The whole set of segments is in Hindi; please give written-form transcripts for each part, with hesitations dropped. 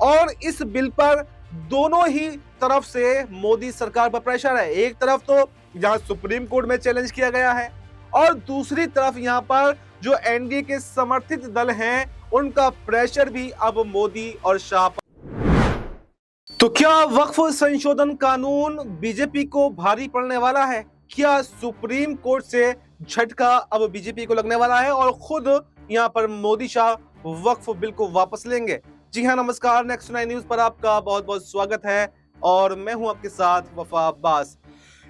और इस बिल पर दोनों ही तरफ से मोदी सरकार पर प्रेशर है। एक तरफ तो जहां सुप्रीम कोर्ट में चैलेंज किया गया है और दूसरी तरफ यहां पर जो एनडीए के समर्थित दल हैं उनका प्रेशर भी अब मोदी और शाह पर। तो क्या वक्फ संशोधन कानून बीजेपी को भारी पड़ने वाला है? क्या सुप्रीम कोर्ट से झटका अब बीजेपी को लगने वाला है और खुद यहां पर मोदी शाह वक्फ बिल को वापस लेंगे? जी हां, नमस्कार। नेक्स्ट 9 न्यूज पर आपका बहुत बहुत स्वागत है और मैं हूं आपके साथ वफा अब्बास।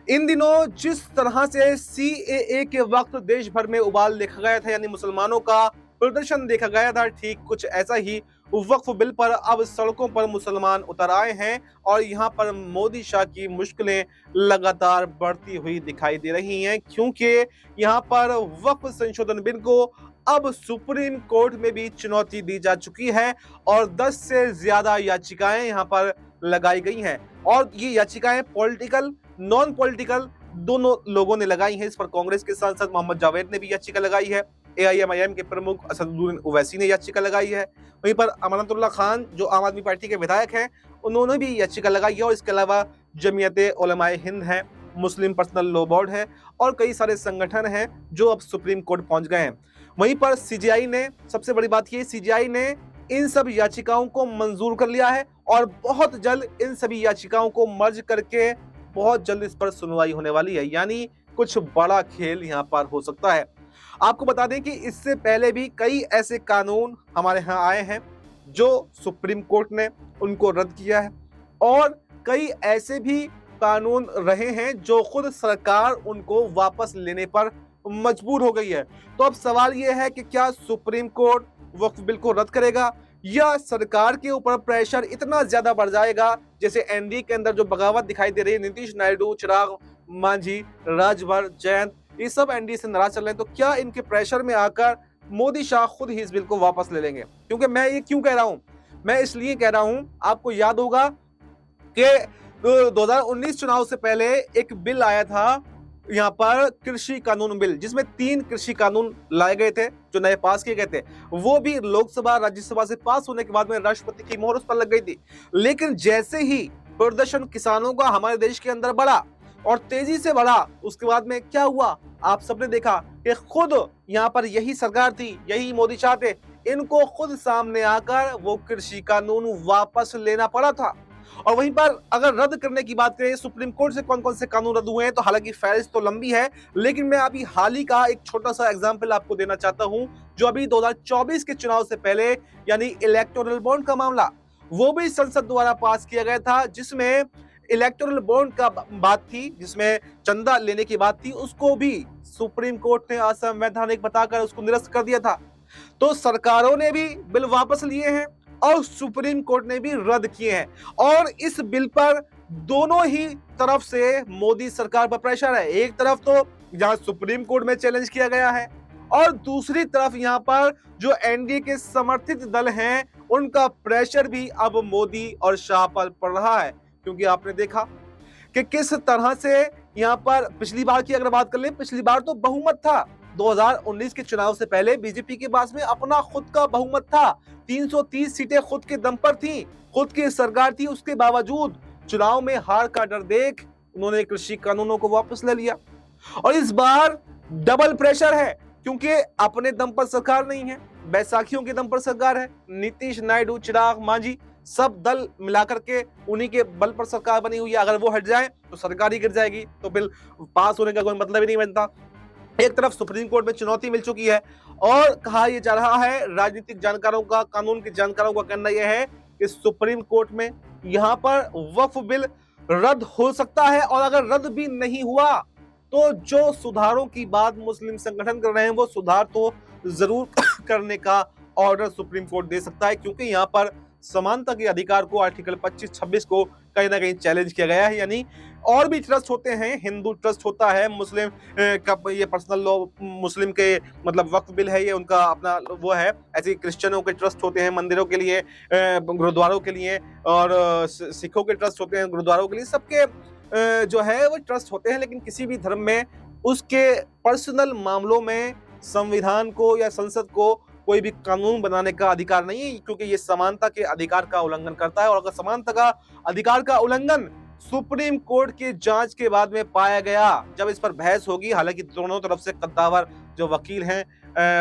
इन दिनों जिस तरह से सीएए के वक्त देश भर में उबाल देखा गया था, यानी मुसलमानों का प्रदर्शन देखा गया था, ठीक कुछ ऐसा ही वक्फ बिल पर अब सड़कों पर मुसलमान उतर आए हैं और यहां पर मोदी शाह की मुश्किलें लगातार बढ़ती हुई दिखाई दे रही हैं, क्योंकि यहां पर वक्फ संशोधन बिल को अब सुप्रीम कोर्ट में भी चुनौती दी जा चुकी है और 10 से ज्यादा याचिकाएं यहां पर लगाई गई हैं और ये याचिकाएं पॉलिटिकल, नॉन पॉलिटिकल दोनों लोगों ने लगाई हैं। इस पर कांग्रेस के सांसद मोहम्मद जावेद ने भी याचिका लगाई है, एआईएमआईएम के प्रमुख असदुद्दीन ओवैसी ने याचिका लगाई है, वहीं पर अमानतुल्लाह खान जो आम आदमी पार्टी के विधायक हैं उन्होंने भी याचिका लगाई है और इसके अलावा जमीयते उलमाए हिंद है, मुस्लिम पर्सनल लॉ बोर्ड है और कई सारे संगठन हैं जो अब सुप्रीम कोर्ट पहुंच गए हैं। वहीं पर सीजेआई ने, सबसे बड़ी बात ये, सीजेआई ने इन सब याचिकाओं को मंजूर कर लिया है और बहुत जल्द इन सभी याचिकाओं को मर्ज करके बहुत जल्द इस पर सुनवाई होने वाली है, यानी कुछ बड़ा खेल यहाँ पर हो सकता है। आपको बता दें कि इससे पहले भी कई ऐसे कानून हमारे यहाँ आए हैं जो सुप्रीम कोर्ट ने उनको रद्द किया है और कई ऐसे भी कानून रहे हैं जो खुद सरकार उनको वापस लेने पर मजबूर हो गई है। तो अब सवाल यह है कि क्या सुप्रीम कोर्ट वक्फ बिल को रद्द करेगा या सरकार के ऊपर प्रेशर इतना ज्यादा बढ़ जाएगा, जैसे एनडीए के अंदर जो बगावत दिखाई दे रही है, नीतीश नायडू, चिराग मांझी, राजभर, जयंत, ये सब एनडीए से नाराज चल रहे हैं, तो क्या इनके प्रेशर में आकर मोदी शाह खुद ही इस बिल को वापस ले लेंगे? क्योंकि मैं ये क्यों कह रहा हूं, मैं इसलिए कह रहा हूं, आपको याद होगा कि 2019 चुनाव से पहले एक बिल आया था यहाँ पर, कृषि कानून बिल, जिसमें 3 कृषि कानून लाए गए थे जो नए पास किए गए थे। वो भी लोकसभा राज्यसभा से पास होने के बाद में राष्ट्रपति की मोहर उस पर लग गई थी। लेकिन जैसे ही प्रदर्शन किसानों का हमारे देश के अंदर बढ़ा और तेजी से बढ़ा, उसके बाद में क्या हुआ आप सबने देखा कि खुद यहाँ पर यही सरकार थी, यही मोदी शाह थे, इनको खुद सामने आकर वो कृषि कानून वापस लेना पड़ा था। और वहीं पर अगर रद्द करने की बात करें, सुप्रीम कोर्ट से कौन कौन से कानून रद्द हुए हैं, तो हालांकि फहरिस्त तो लंबी है, लेकिन मैं अभी हाल ही का एक छोटा सा एग्जांपल आपको देना चाहता हूं, जो अभी 2024 के चुनाव से पहले, यानी इलेक्टोरल बॉन्ड का मामला, वो भी संसद द्वारा पास किया गया था, जिसमें इलेक्टोरल बॉन्ड का बात थी, जिसमें चंदा लेने की बात थी, उसको भी सुप्रीम कोर्ट ने असंवैधानिक बताकर उसको निरस्त कर दिया था। तो सरकारों ने भी बिल वापस लिए हैं और सुप्रीम कोर्ट ने भी रद्द किए हैं और इस बिल पर दोनों ही तरफ से मोदी सरकार पर प्रेशर है। एक तरफ तो जहां सुप्रीम कोर्ट में चैलेंज किया गया है और दूसरी तरफ यहां पर जो एनडीए के समर्थित दल हैं उनका प्रेशर भी अब मोदी और शाह पर पड़ रहा है, क्योंकि आपने देखा कि किस तरह से यहां पर पिछली बार की अगर बात कर ले, पिछली बार तो बहुमत था। 2019 के चुनाव से पहले बीजेपी के पास में अपना खुद का बहुमत था, 330 सीटें खुद के दम पर थी, खुद की सरकार थी, उसके बावजूद चुनाव में हार का डर देख उन्होंने कृषि कानूनों को वापस ले लिया। और इस बार डबल प्रेशर है, क्योंकि अपने दम पर सरकार नहीं है, बैसाखियों के दम पर सरकार है। नीतीश नायडू, चिराग मांझी, सब दल मिलाकर के उन्हीं के बल पर सरकार बनी हुई है। अगर वो हट जाए तो सरकार ही गिर जाएगी, तो बिल पास होने का कोई मतलब ही नहीं बनता। एक तरफ सुप्रीम कोर्ट में चुनौती मिल चुकी है और कहा यह जा रहा है, राजनीतिक जानकारों का, कानून के जानकारों का कहना यह है कि सुप्रीम कोर्ट में यहां पर वक्फ बिल रद्द हो सकता है और अगर रद्द भी नहीं हुआ तो जो सुधारों की बात मुस्लिम संगठन कर रहे हैं वो सुधार तो जरूर करने का ऑर्डर सुप्रीम कोर्ट दे सकता है, क्योंकि यहाँ पर समानता के अधिकार को, आर्टिकल 25-26 को कहीं ना कहीं चैलेंज किया गया है। यानी और भी ट्रस्ट होते हैं, हिंदू ट्रस्ट होता है, मुस्लिम का ये पर्सनल लॉ, मुस्लिम के मतलब वक्फ बिल है, ये उनका अपना वो है। ऐसे क्रिश्चियनों के ट्रस्ट होते हैं मंदिरों के लिए, गुरुद्वारों के लिए, और सिखों के ट्रस्ट होते हैं गुरुद्वारों के लिए। सबके जो है वो ट्रस्ट होते हैं, लेकिन किसी भी धर्म में उसके पर्सनल मामलों में संविधान को या संसद को कोई भी कानून बनाने का अधिकार नहीं है, क्योंकि ये समानता के अधिकार का उल्लंघन करता है। और अगर समानता का अधिकार का उल्लंघन सुप्रीम कोर्ट की जांच के बाद में पाया गया, जब इस पर बहस होगी, हालांकि दोनों तरफ से कद्दावर जो वकील हैं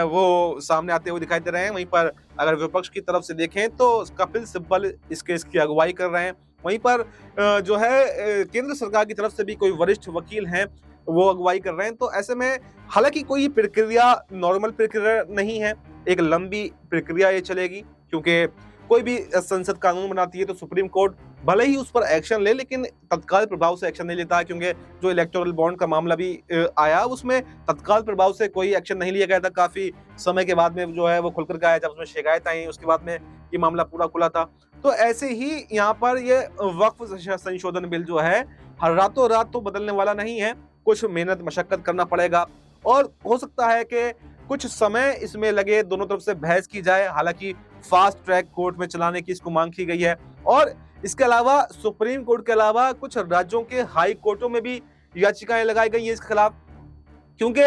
वो सामने आते हुए दिखाई दे रहे हैं। वहीं पर अगर विपक्ष की तरफ से देखें तो कपिल सिब्बल इस केस की अगुवाई कर रहे हैं। वहीं पर जो है केंद्र सरकार की तरफ से भी कोई वरिष्ठ वकील हैं, वो अगुवाई कर रहे हैं। तो ऐसे में हालांकि कोई प्रक्रिया नॉर्मल प्रक्रिया नहीं है, एक लंबी प्रक्रिया ये चलेगी, क्योंकि कोई भी संसद कानून बनाती है तो सुप्रीम कोर्ट भले ही उस पर एक्शन ले, लेकिन तत्काल प्रभाव से एक्शन नहीं लेता है। क्योंकि जो इलेक्टोरल बॉन्ड का मामला भी आया, उसमें तत्काल प्रभाव से कोई एक्शन नहीं लिया गया था। काफी समय के बाद में जो है वो खुलकर के आया, जब उसमें शिकायत आई, उसके बाद में ये मामला पूरा खुला था। तो ऐसे ही यहाँ पर ये वक्फ संशोधन बिल जो है हर रातों रात तो बदलने वाला नहीं है, कुछ मेहनत मशक्कत करना पड़ेगा और हो सकता है कि कुछ समय इसमें लगे, दोनों तरफ से बहस की जाए। हालांकि फास्ट ट्रैक कोर्ट में चलाने की इसको मांग की गई है और इसके अलावा सुप्रीम कोर्ट के अलावा कुछ राज्यों के हाई कोर्टों में भी याचिकाएं लगाई गई हैं इसके खिलाफ, क्योंकि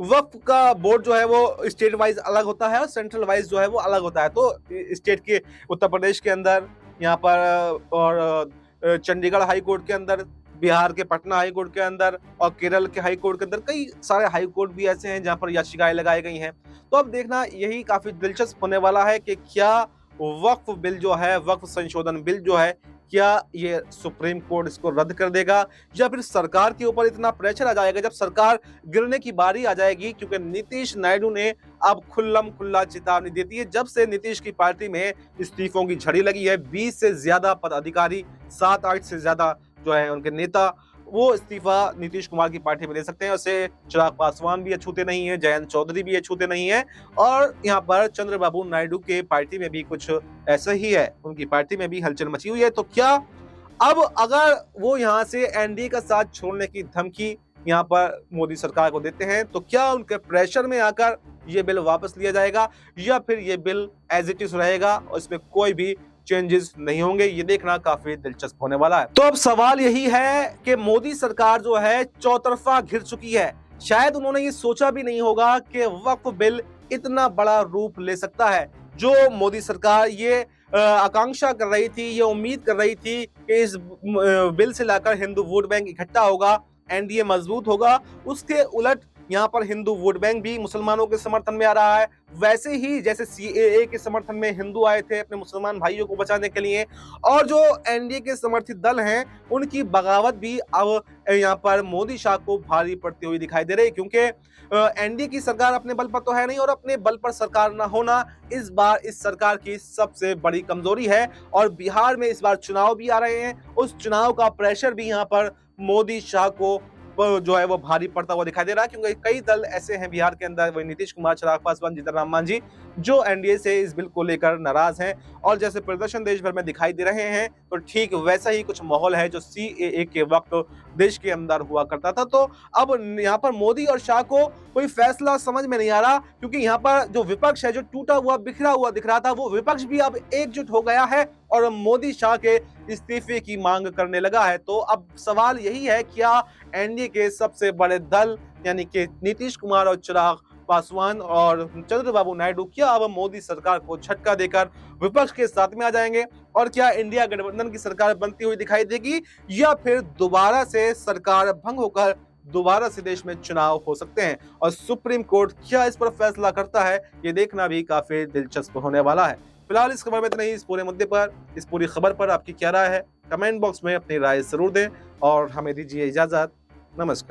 वक्फ का बोर्ड जो है वो स्टेट वाइज अलग होता है और सेंट्रल वाइज जो है वो अलग होता है। तो स्टेट के उत्तर प्रदेश के अंदर यहाँ पर और चंडीगढ़ हाई कोर्ट के अंदर, बिहार के पटना हाई कोर्ट के अंदर और केरल के हाई कोर्ट के अंदर कई सारे हाई कोर्ट भी ऐसे हैं जहां पर याचिकाएं लगाई गई हैं। तो अब देखना यही काफी दिलचस्प होने वाला है कि क्या वक्फ बिल जो है, वक्फ संशोधन बिल जो है, क्या ये सुप्रीम कोर्ट इसको रद्द कर देगा या फिर सरकार के ऊपर इतना प्रेशर आ जाएगा जब सरकार गिरने की बारी आ जाएगी। क्योंकि नीतीश नायडू ने अब खुल्ला चेतावनी देती है, जब से नीतीश की पार्टी में इस्तीफों की झड़ी लगी है, 20 से ज्यादा पदाधिकारी, 7-8 से ज्यादा जो है उनके नेता, वो इस्तीफा नीतीश कुमार की पार्टी में दे सकते हैं। उसे चिराग पासवान भी अछूते नहीं है, जयंत चौधरी भी अछूते नहीं है और यहाँ पर चंद्रबाबू नायडू के पार्टी में भी कुछ ऐसा ही है, उनकी पार्टी में भी हलचल मची हुई है। तो क्या अब अगर वो यहाँ से एनडीए का साथ छोड़ने की धमकी यहाँ पर मोदी सरकार को देते हैं, तो क्या उनके प्रेशर में आकर ये बिल वापस लिया जाएगा या फिर ये बिल एज इट इज रहेगा और इसमें कोई भी चेंजेस नहीं होंगे? ये देखना काफी दिलचस्प होने वाला है। तो अब सवाल यही है कि मोदी सरकार जो है चौतरफा घिर चुकी है। शायद उन्होंने ये सोचा भी नहीं होगा कि वक्फ बिल इतना बड़ा रूप ले सकता है। जो मोदी सरकार ये आकांक्षा कर रही थी, ये उम्मीद कर रही थी कि इस बिल से लाकर हिंदू वोट बैंक इकट्ठा होगा, एनडीए मजबूत होगा, उसके उलट यहाँ पर हिंदू वोट बैंक भी मुसलमानों के समर्थन में आ रहा है। वैसे ही जैसे सीएए के समर्थन में हिंदू आए थे अपने मुसलमान भाइयों को बचाने के लिए, और जो एनडीए के समर्थित दल हैं उनकी बगावत भी अब यहाँ पर मोदी शाह को भारी पड़ती हुई दिखाई दे रही है। क्योंकि एनडीए की सरकार अपने बल पर तो है नहीं और अपने बल पर सरकार ना होना इस बार इस सरकार की सबसे बड़ी कमजोरी है। और बिहार में इस बार चुनाव भी आ रहे हैं, उस चुनाव का प्रेशर भी यहाँ पर मोदी शाह को जो है वो भारी पड़ता हुआ दिखाई दे रहा है। क्योंकि कई दल ऐसे हैं बिहार के अंदर, वही नीतीश कुमार, चिराग पासवान, जीतन राम मांझी, जो एनडीए से इस बिल को लेकर नाराज हैं और जैसे प्रदर्शन देश भर में दिखाई दे रहे हैं, तो ठीक वैसा ही कुछ माहौल है जो सीएए के वक्त देश के अंदर हुआ करता था। तो अब यहाँ पर मोदी और शाह को कोई फैसला समझ में नहीं आ रहा, क्योंकि यहाँ पर जो विपक्ष है, जो टूटा हुआ बिखरा हुआ दिख रहा था, वो विपक्ष भी अब एकजुट हो गया है और मोदी शाह के इस्तीफे की मांग करने लगा है। तो अब सवाल यही है, क्या एनडीए के सबसे बड़े दल यानी कि नीतीश कुमार और चिराग पासवान और चंद्रबाबू नायडू, क्या अब मोदी सरकार को झटका देकर विपक्ष के साथ में आ जाएंगे और क्या इंडिया गठबंधन की सरकार बनती हुई दिखाई देगी या फिर दोबारा से सरकार भंग होकर दोबारा से देश में चुनाव हो सकते हैं? और सुप्रीम कोर्ट क्या इस पर फैसला करता है, ये देखना भी काफी दिलचस्प होने वाला है। फिलहाल इस खबर में इतना ही। इस पूरे मुद्दे पर, इस पूरी खबर पर आपकी क्या राय है, कमेंट बॉक्स में अपनी राय जरूर दें और हमें दीजिए इजाजत। नमस्कार।